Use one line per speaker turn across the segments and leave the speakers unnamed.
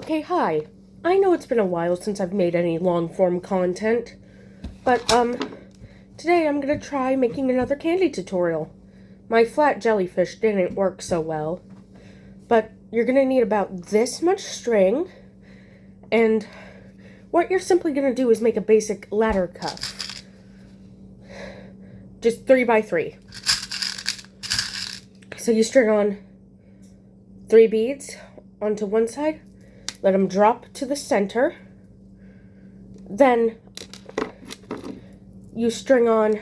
Okay, hi. I know it's been a while since I've made any long-form content, but, today I'm gonna try making another candy tutorial. My flat jellyfish didn't work so well, but you're gonna need about this much string, and what you're simply gonna do is make a basic ladder cuff. Just 3 by 3. So you string on 3 beads onto one side, let them drop to the center, then you string on,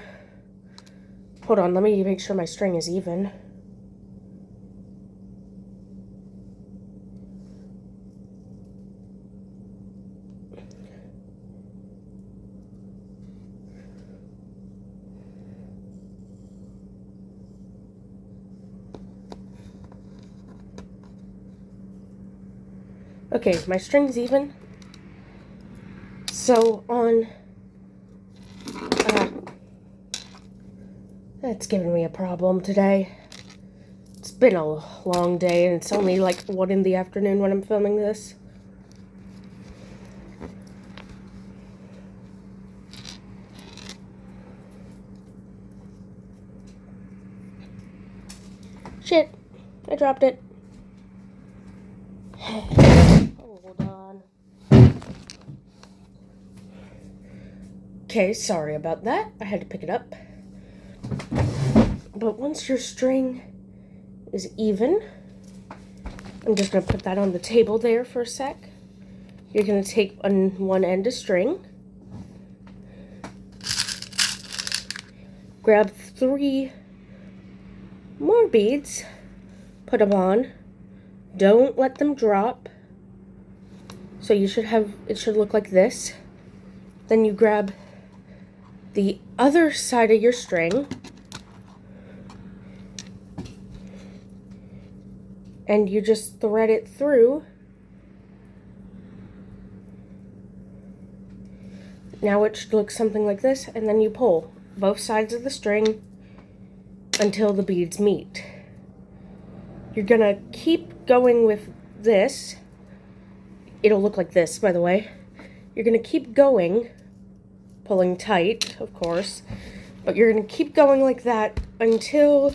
hold on, let me make sure my string is even. Okay, my string's even. So on, that's giving me a problem today. It's been a long day and it's only like 1 in the afternoon when I'm filming this. Shit, I dropped it. Hold on. Okay, sorry about that. I had to pick it up. But once your string is even, I'm just going to put that on the table there for a sec. You're going to take on one end of string, grab 3 more beads, put them on, don't let them drop. So you should have, it should look like this. Then you grab the other side of your string and you just thread it through. Now it should look something like this, and then you pull both sides of the string until the beads meet. You're gonna keep going with this. It'll look like this, by the way. You're gonna keep going, pulling tight, of course, but you're gonna keep going like that until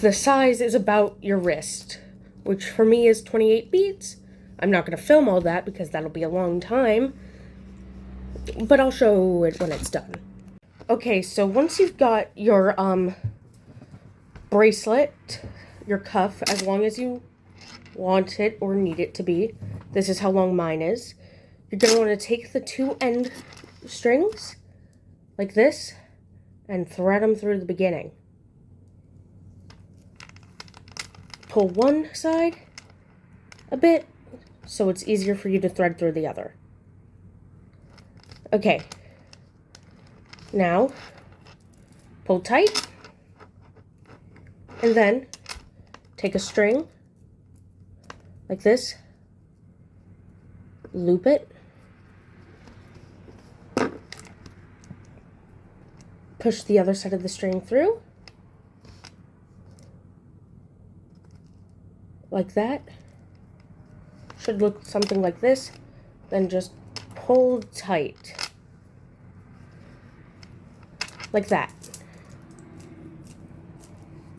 the size is about your wrist, which for me is 28 beads. I'm not going to film all that because that'll be a long time, but I'll show it when it's done. Okay, so once you've got your bracelet, your cuff, as long as you want it or need it to be, this is how long mine is, you're going to want to take the 2 end strings, like this, and thread them through the beginning. Pull one side a bit, so it's easier for you to thread through the other. Okay, now pull tight, and then take a string like this, loop it, push the other side of the string through, like that. Should look something like this. Then just pull tight, like that.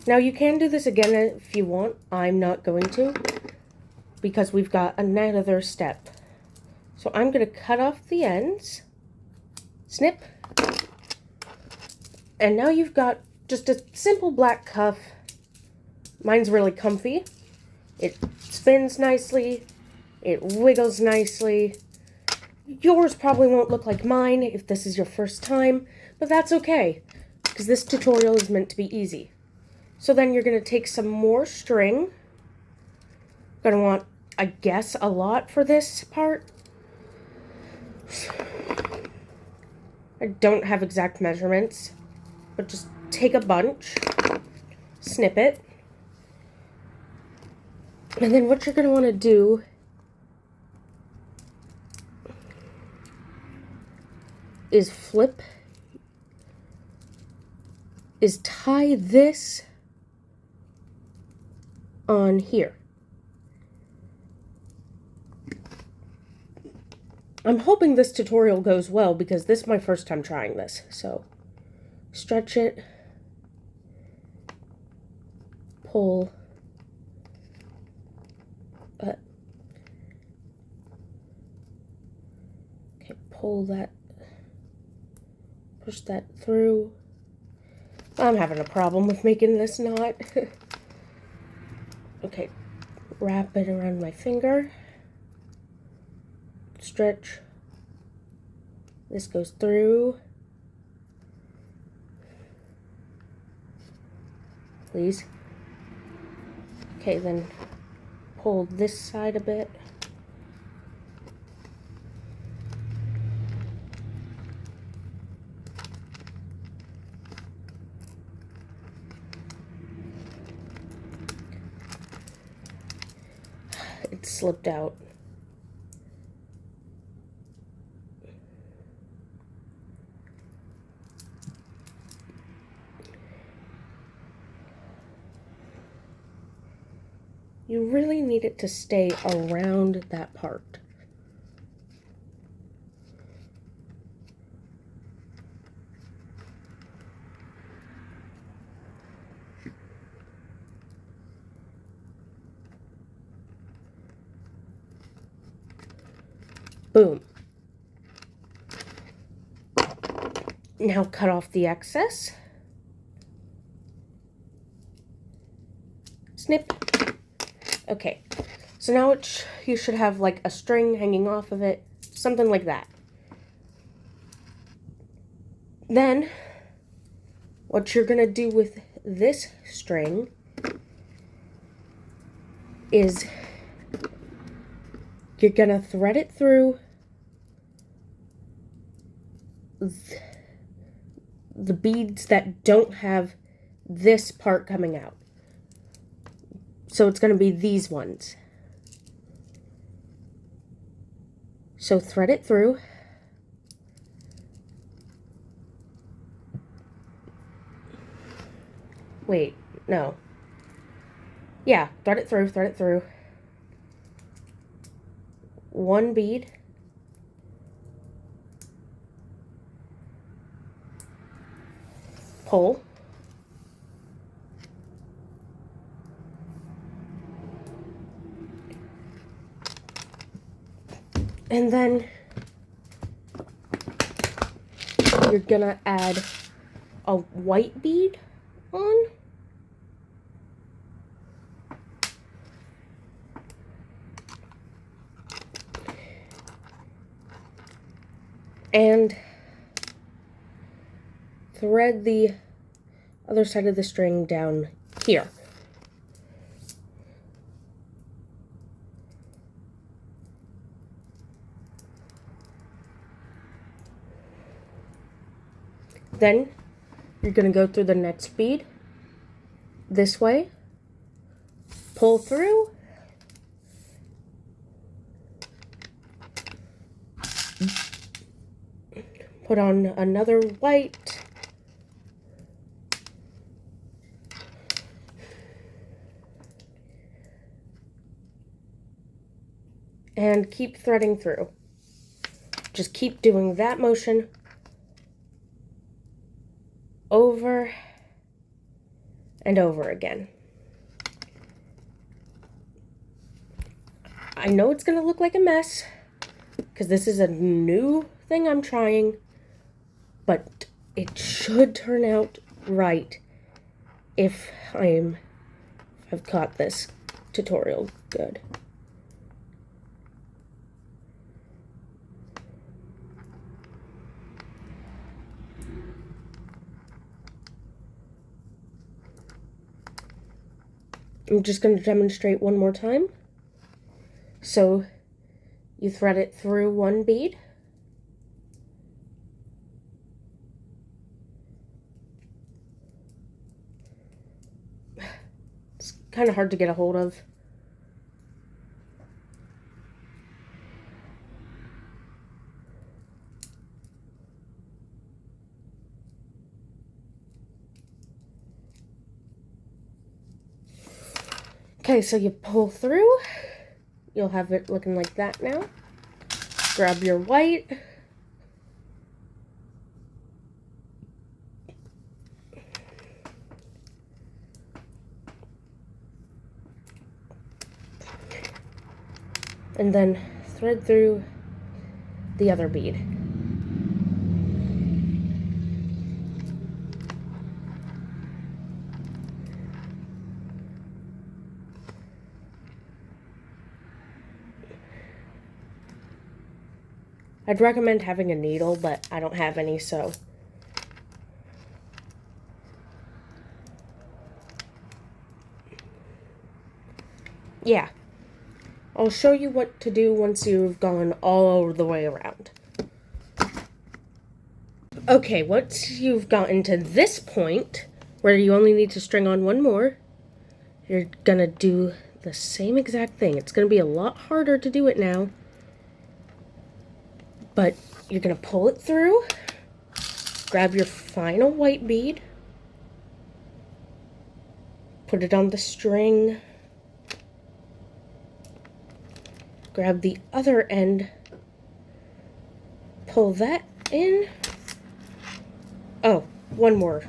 Now you can do this again if you want. I'm not going to, because we've got another step. So I'm going to cut off the ends, snip, and now you've got just a simple black cuff. Mine's really comfy. It spins nicely. It wiggles nicely. Yours probably won't look like mine if this is your first time, but that's okay, because this tutorial is meant to be easy. So then you're going to take some more string. Going to want, I guess, a lot for this part. I don't have exact measurements, but just take a bunch, snip it, and then what you're going to want to do is tie this on here. I'm hoping this tutorial goes well because this is my first time trying this. So, stretch it, pull, okay, pull that, push that through. I'm having a problem with making this knot. Okay, wrap it around my finger, stretch, this goes through, please. Okay, then pull this side a bit. It slipped out. You really need it to stay around that part. Boom. Now cut off the excess. Snip. Okay, so now you should have like a string hanging off of it, something like that. Then, what you're gonna do with this string is you're gonna thread it through the beads that don't have this part coming out. So it's going to be these ones. So thread it through. Wait, no. Yeah, thread it through, thread it through. One bead. Pull. And then you're gonna add a white bead on. And thread the other side of the string down here. Then you're going to go through the next bead this way, pull through, put on another white, and keep threading through. Just keep doing that motion over and over again. I know it's going to look like a mess because this is a new thing I'm trying, but it should turn out right if I've caught this tutorial good. I'm just going to demonstrate one more time. So you thread it through one bead. It's kind of hard to get a hold of. Okay, so you pull through. You'll have it looking like that now. Grab your white. And then thread through the other bead. I'd recommend having a needle, but I don't have any, so. Yeah. I'll show you what to do once you've gone all the way around. Okay, once you've gotten to this point, where you only need to string on one more, you're gonna do the same exact thing. It's gonna be a lot harder to do it now, but you're gonna pull it through, grab your final white bead, put it on the string, grab the other end, pull that in. Oh, one more.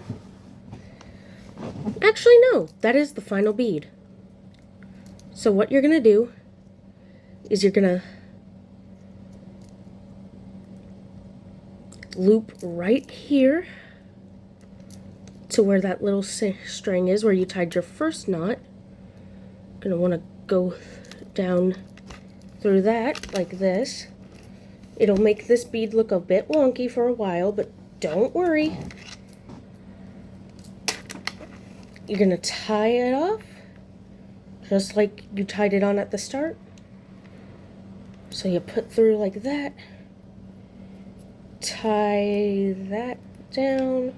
Actually, no, that is the final bead. So what you're gonna do is you're gonna loop right here to where that little string is, where you tied your first knot. Gonna want to go down through that like this. It'll make this bead look a bit wonky for a while, but don't worry. You're gonna tie it off just like you tied it on at the start. So you put through like that, tie that down.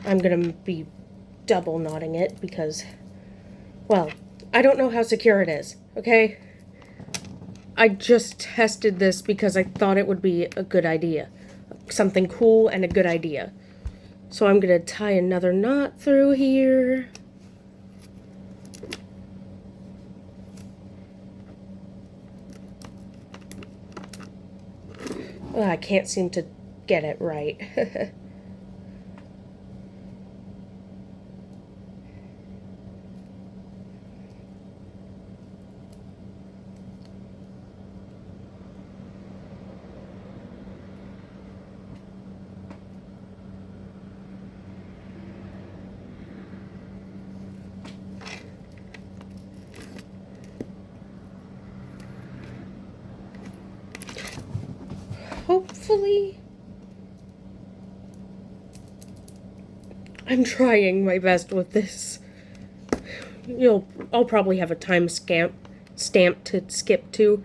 I'm gonna be double knotting it because, well, I don't know how secure it is, okay? I just tested this because I thought it would be a good idea. Something cool and a good idea. So I'm gonna tie another knot through here. Oh, I can't seem to get it right. Hopefully, I'm trying my best with this. I'll probably have a time stamp to skip to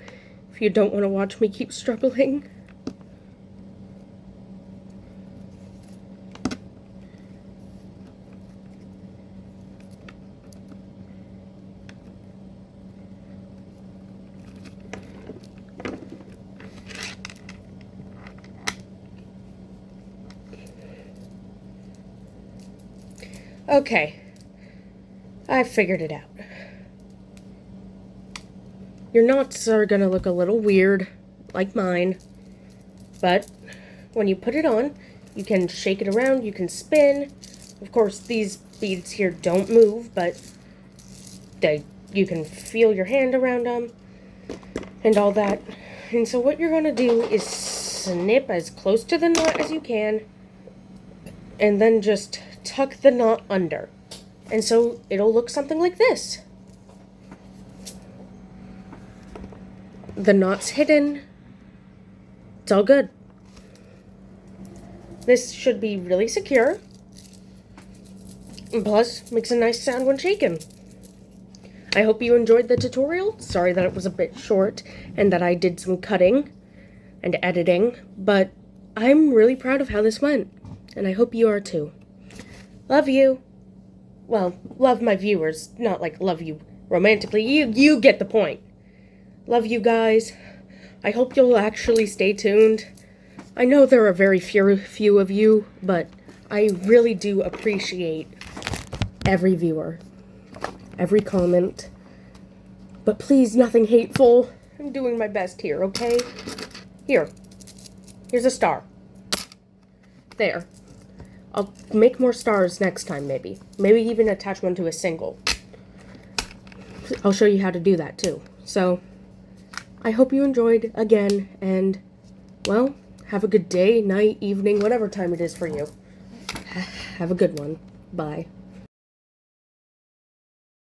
if you don't want to watch me keep struggling. Okay, I figured it out. Your knots are gonna look a little weird, like mine, but when you put it on, you can shake it around, you can spin. Of course, these beads here don't move, but you can feel your hand around them and all that. And so what you're gonna do is snip as close to the knot as you can, and then just tuck the knot under. And so it'll look something like this. The knot's hidden. It's all good. This should be really secure. And plus, makes a nice sound when shaken. I hope you enjoyed the tutorial. Sorry that it was a bit short and that I did some cutting and editing, but I'm really proud of how this went, and I hope you are too. Love you. Well, love my viewers, not like love you romantically. You get the point. Love you guys. I hope you'll actually stay tuned. I know there are very few of you, but I really do appreciate every viewer, every comment. But please, nothing hateful. I'm doing my best here, okay? Here's a star. There. I'll make more stars next time, maybe. Maybe even attach one to a single. I'll show you how to do that, too. So, I hope you enjoyed again, and, well, have a good day, night, evening, whatever time it is for you. Have a good one. Bye.